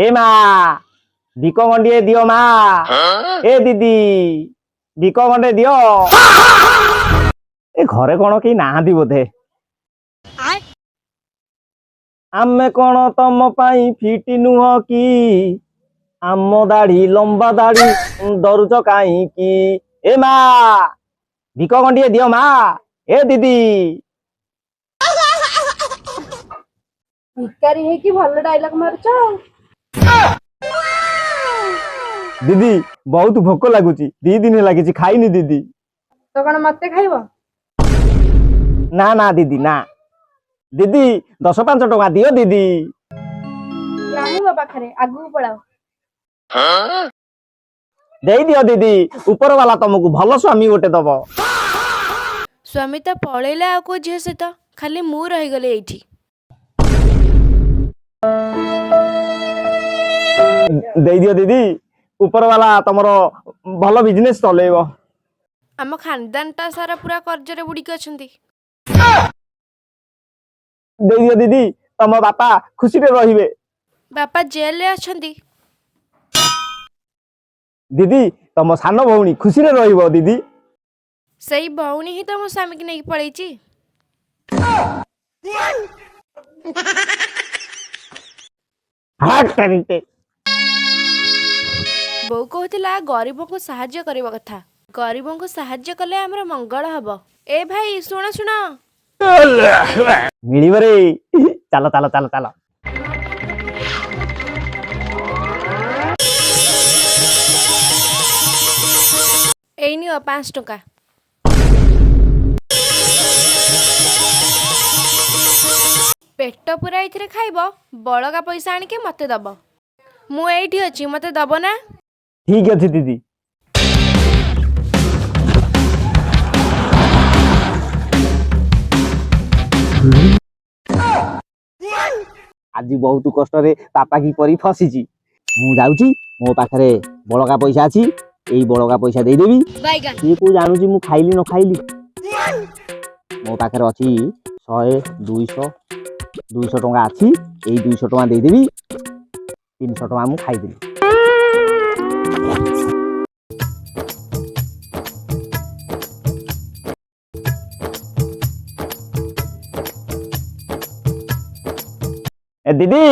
ए मा भिक गंडिए दियो मा ए दीदी भिक गंडे दियो ए घरे कौन कहीं नाहांती बोधे आमे कौन तम पाई फिट नुह कि आम दाढ़ी लंबा दाढ़ी डरुच कहीं कि ए मा भिक गंडिए दियो मा ए दीदी भिकारी है कि भल डायलॉग मारछ दीदी बहुत भोक लगुच 2 दिन लगी खाईनी दीदी तो कौन मते खाइबो ना ना दीदी ना दीदी 10-5 टका दियो दीदी रानी बाबा खरे आगु पड़ाओ दे दियो दीदी ऊपर वाला तुमको भल स्वामी गोटे दब स्वामी तो पलैले आ को झील सहित खाली मु रही गले एठी दे दियो दीदी ऊपर वाला तुमरो भल बिजनेस चलेबो आम खानदान टा सारा पूरा कर्जरे बुड़ीक अछंती दे दियो दीदी तम बापा खुशी रे रहिबे बापा जेल रे अछंती दीदी तम सान भौणी खुशी रे रहिबो दीदी सही भौणी ही तो मो स्वामी की नहीं पड़ेची हाट करिते बो कहतिला गरीबों को सहाय्य करबा कथा गरीबों को सहाय्य कले हमर मंगल हबो ए भाई सुनो सुनो मिलिबो रे चलो चलो चलो चलो एई नियो 5 टका पेट पूरा इथिरे खाइबो बळगा पैसा आनी के मते दबो मु एठी अछि मते दबो ना ठीक अछि दीदी आज बहुत कष्ट रे पापा की परी फसीची मु जाउची मो पाखरे बळगा पैसा अछि एई बळगा पैसा दे देबी से को जानूची मु खाइली न खाइली मो पाखरे अछि 100 200 टका अछि एई 200 टका दे देबी 300 टका मु खाइ देली ए दीदी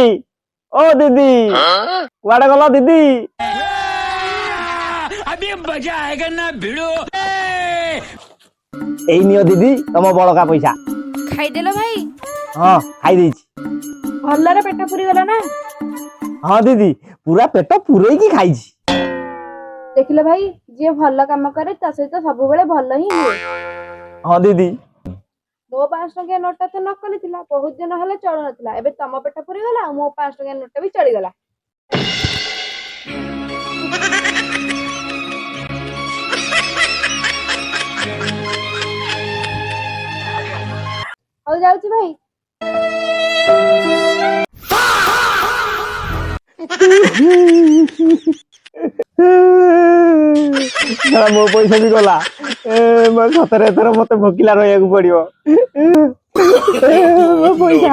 ओ दीदी कुआडे गलो दीदी अभी मजा आएगा ना भिड़ो एई नियो दीदी तम बळका पैसा खाइ देलो भाई हां खाइ देछि भलरे पेट पुरी गला ना हां दीदी पूरा पेट पुरई की खाइछि देखिले भाई जे भल काम करे ता सहित सब बेले भल ही हुए हां दीदी मो 5 टका नोट तो नकली थिला बहुत दिन हले चल नथिला एबे तम पेट पुरी गला मो 5 टका नोट भी चली गला हो जाउची भाई मो पैसा भी गला मैं सतरे थर मत भोकिला रहिया को पड़ियो मो पैसा